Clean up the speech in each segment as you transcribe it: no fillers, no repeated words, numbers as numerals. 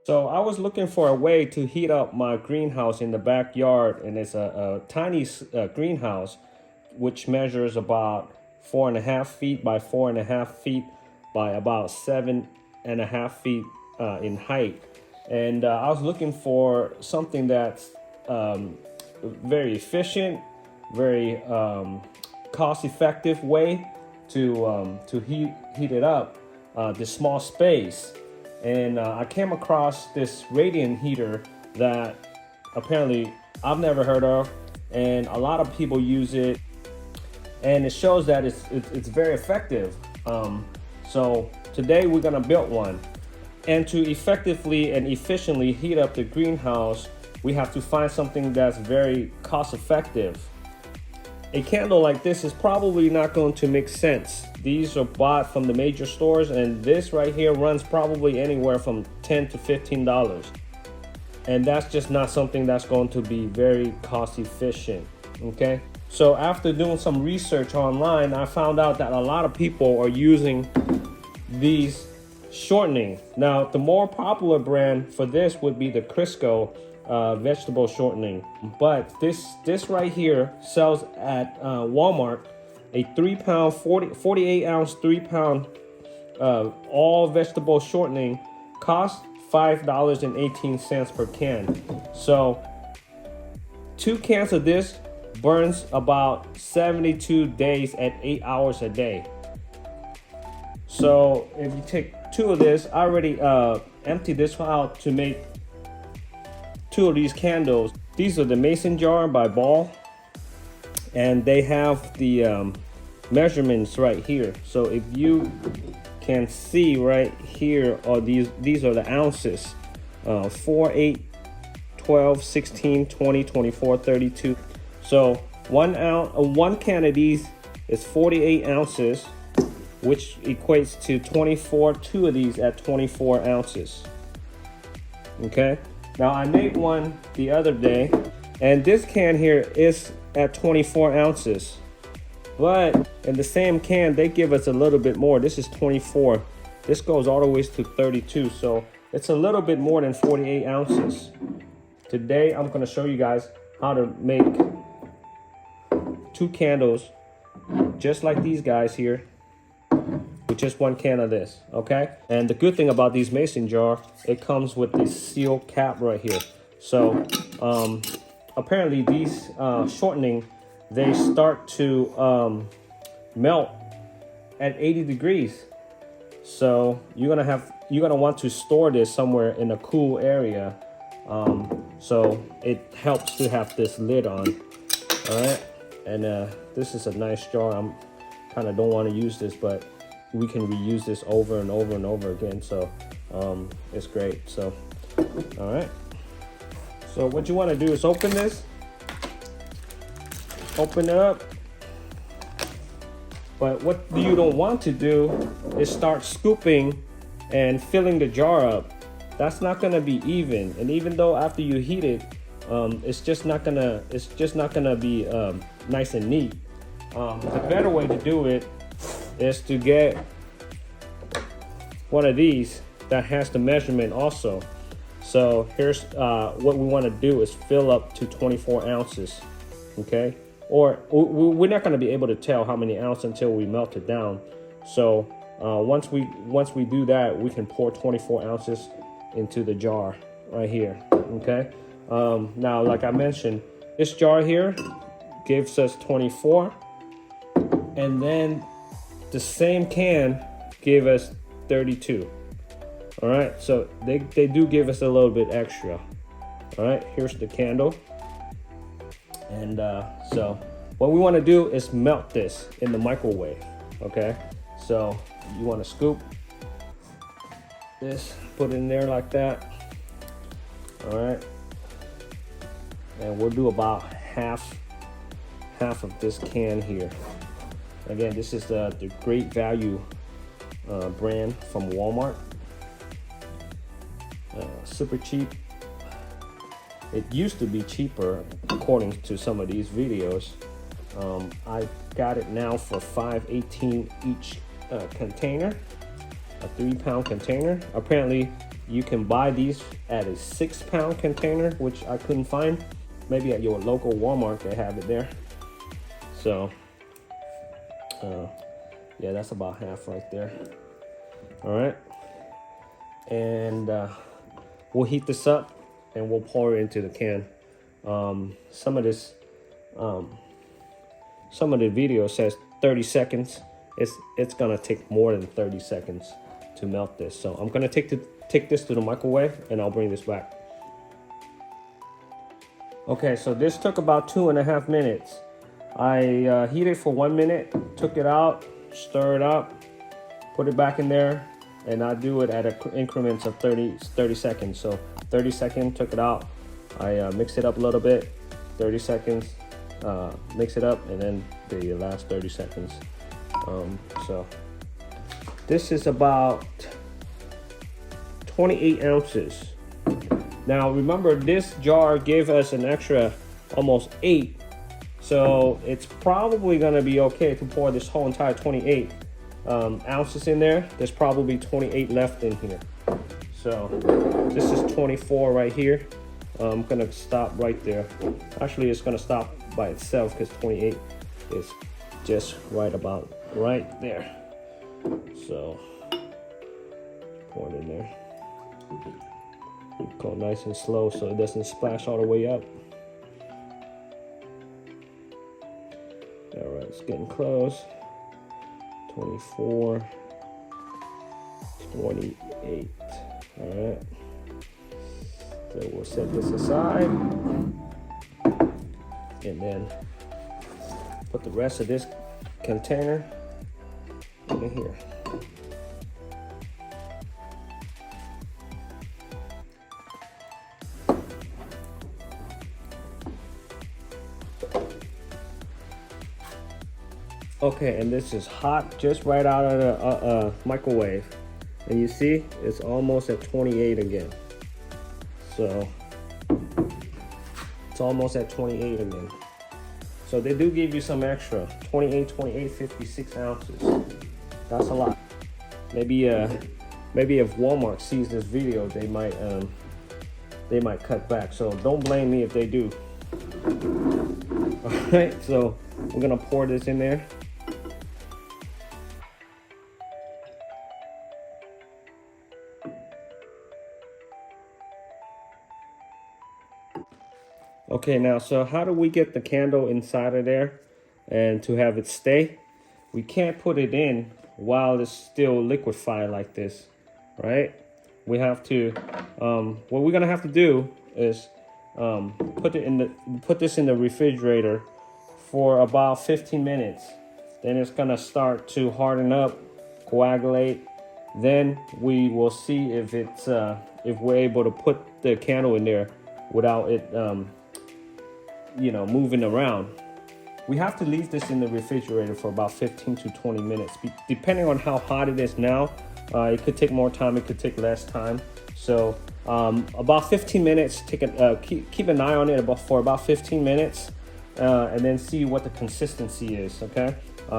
So I was looking for a way to heat up my greenhouse in the backyard, and it's a tiny greenhouse, which measures about 4.5 feet by 4.5 feet by about 7.5 feet in height. And I was looking for something that's very efficient, very cost-effective way to heat it up, this small space. And I came across this radiant heater that apparently I've never heard of, and a lot of people use it, and it shows that it's very effective. So today we're gonna build one, and to effectively and efficiently heat up the greenhouse, we have to find something that's very cost effective. A candle like this is probably not going to make sense. These are bought from the major stores, and this right here runs probably anywhere from $10 to $15. And that's just not something that's going to be very cost efficient, okay? So after doing some research online, I found out that a lot of people are using these shortening. Now, the more popular brand for this would be the Crisco vegetable shortening, but this right here sells at Walmart, a 3-pound 48 ounce 3-pound all vegetable shortening costs $5.18 per can. So 2 cans of this burns about 72 days at 8 hours a day. So if you take 2 of this, I already emptied this out to make 2 of these candles. These are the mason jar by Ball, and they have the measurements right here. So if you can see right here, are these are the ounces: 4, 8, 12, 16, 20, 24, 32. So 1 can of these is 48 ounces, which equates to 2 of these at 24 ounces. Okay. Now I made one the other day, and this can here is at 24 ounces. But in the same can, they give us a little bit more. This is 24. This goes all the way to 32. So it's a little bit more than 48 ounces. Today, I'm gonna show you guys how to make 2 candles just like these guys here, with just 1 can of this, okay? And the good thing about these mason jar, it comes with this seal cap right here. So apparently these shortening, they start to melt at 80 degrees. So you're gonna want to store this somewhere in a cool area. So it helps to have this lid on, all right? And this is a nice jar. I'm kind of don't want to use this, but we can reuse this over and over and over again. So it's great. So all right, so what you want to do is open this, open it up. But what you don't want to do is start scooping and filling the jar up. That's not going to be even. And even though after you heat it, it's just not gonna be nice and neat. The better way to do it is to get one of these that has the measurement also. So here's what we want to do is fill up to 24 ounces, okay? Or we're not going to be able to tell how many ounces until we melt it down. So once we do that, we can pour 24 ounces into the jar right here, okay? Now, like I mentioned, this jar here gives us 24, and then the same can gave us 32. All right, so they do give us a little bit extra. All right, here's the candle. And so what we want to do is melt this in the microwave, okay? So you want to scoop this, put it in there like that. All right, and we'll do about half of this can here. Again, this is the Great Value brand from Walmart. Super cheap. It used to be cheaper according to some of these videos. I got it now for $5.18 each container, a 3-pound container. Apparently you can buy these at a 6-pound container, which I couldn't find. Maybe at your local Walmart they have it there. So yeah, that's about half right there. All right, and we'll heat this up and we'll pour it into the can. Some of the video says 30 seconds. It's gonna take more than 30 seconds to melt this. So I'm gonna take this to the microwave and I'll bring this back. Okay, so this took about 2.5 minutes. I heated for 1 minute, took it out, stir it up, put it back in there, and I do it at increments of 30 seconds. So 30 seconds, took it out. I mix it up a little bit, 30 seconds, mix it up, and then the last 30 seconds. So this is about 28 ounces. Now remember, this jar gave us an extra almost 8. So it's probably gonna be okay to pour this whole entire 28 ounces in there. There's probably 28 left in here. So this is 24 right here. I'm gonna stop right there. Actually, it's gonna stop by itself because 28 is just right about right there. So pour it in there. Go nice and slow so it doesn't splash all the way up. All right, it's getting close. 24, 28. All right. So we'll set this aside and then put the rest of this container in here. Okay, and this is hot just right out of the microwave. And you see, it's almost at 28 again. So, it's almost at 28 again. So they do give you some extra, 28, 56 ounces. That's a lot. Maybe if Walmart sees this video, they might cut back. So don't blame me if they do. All right, so we're gonna pour this in there. Okay, now, so how do we get the candle inside of there and to have it stay? We can't put it in while it's still liquefied like this, right? We have to, what we're gonna have to do is put this in the refrigerator for about 15 minutes. Then it's gonna start to harden up, coagulate. Then we will see if it's if we're able to put the candle in there without it moving around. We have to leave this in the refrigerator for about 15 to 20 minutes. Depending on how hot it is now, it could take more time, it could take less time. So about 15 minutes, keep an eye on it for about 15 minutes and then see what the consistency is, okay?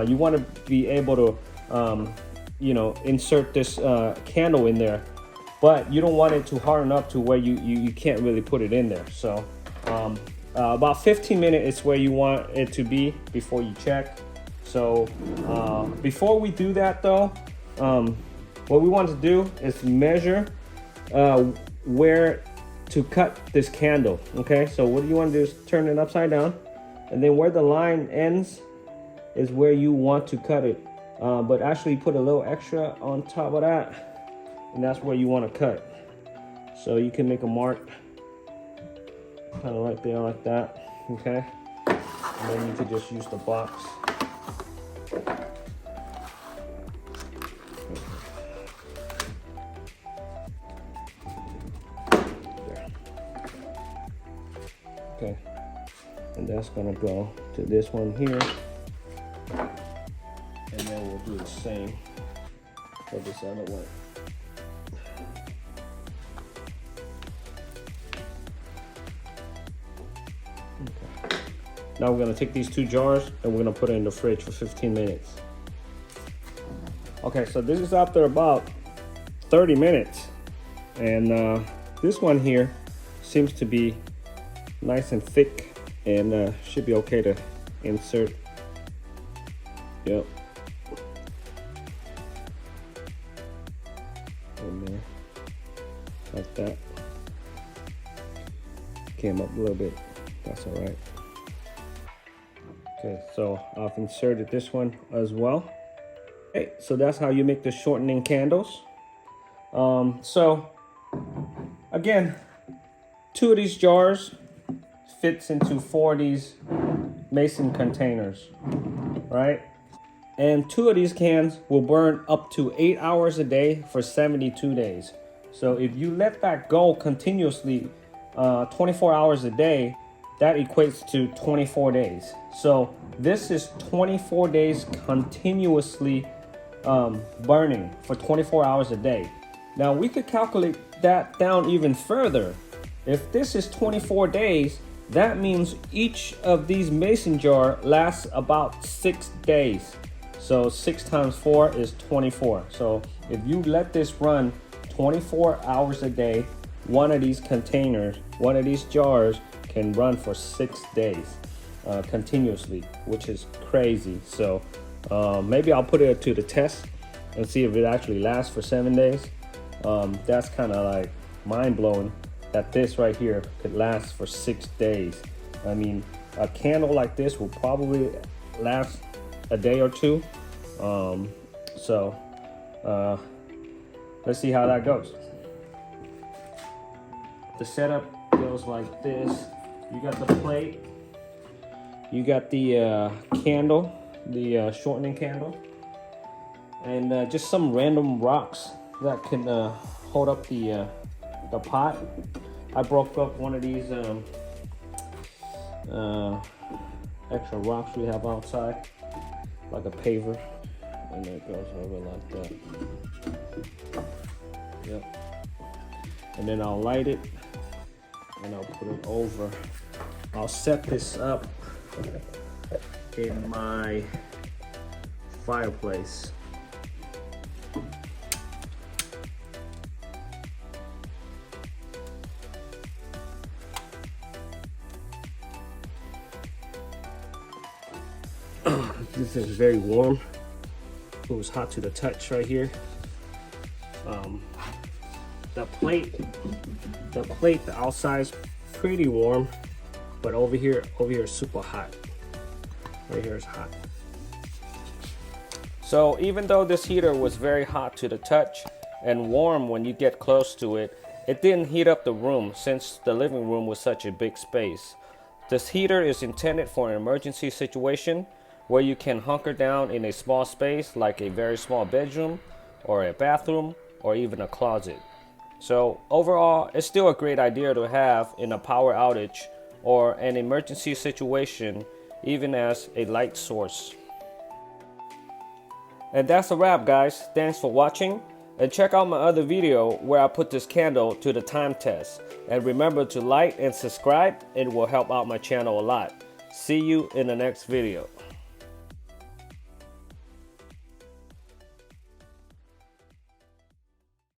You want to be able to, insert this candle in there, but you don't want it to harden up to where you can't really put it in there. So about 15 minutes is where you want it to be before you check. So before we do that though, what we want to do is measure where to cut this candle, okay? So what you want to do is turn it upside down, and then where the line ends is where you want to cut it. But actually put a little extra on top of that, and that's where you want to cut. So you can make a mark kind of right there like that, okay? And then you could just use the box. There. Okay, and that's gonna go to this one here, and then we'll do the same for this other one. Okay. Now we're gonna take these 2 jars and we're gonna put it in the fridge for 15 minutes. Okay, so this is after about 30 minutes. And this one here seems to be nice and thick, and should be okay to insert. Yep. In there, like that. Came up a little bit, that's all right. Okay, so I've inserted this one as well. Okay, so that's how you make the shortening candles. So again, 2 of these jars fits into 4 of these mason containers, right? And 2 of these cans will burn up to 8 hours a day for 72 days. So if you let that go continuously 24 hours a day, that equates to 24 days. So this is 24 days continuously burning for 24 hours a day. Now we could calculate that down even further. If this is 24 days, that means each of these mason jar lasts about 6 days. So 6 times 4 is 24. So if you let this run 24 hours a day, one of these containers, one of these jars can run for 6 days continuously, which is crazy. So maybe I'll put it to the test and see if it actually lasts for 7 days. That's kind of like mind-blowing that this right here could last for 6 days. I mean, a candle like this will probably last a day or two. Let's see how that goes. The setup goes like this. You got the plate, you got the candle, the shortening candle, and just some random rocks that can hold up the pot. I broke up one of these extra rocks we have outside, like a paver, and it goes over like that. Yep. And then I'll light it and I'll put it over. I'll set this up in my fireplace. This is very warm. It was hot to the touch right here. The plate, the outside is pretty warm, but over here is super hot. Right here is hot. So even though this heater was very hot to the touch and warm when you get close to it, it didn't heat up the room since the living room was such a big space. This heater is intended for an emergency situation where you can hunker down in a small space like a very small bedroom or a bathroom or even a closet. So overall, it's still a great idea to have in a power outage or an emergency situation, even as a light source. And that's a wrap, guys. Thanks for watching, and check out my other video where I put this candle to the time test. And remember to like and subscribe, it will help out my channel a lot. See you in the next video.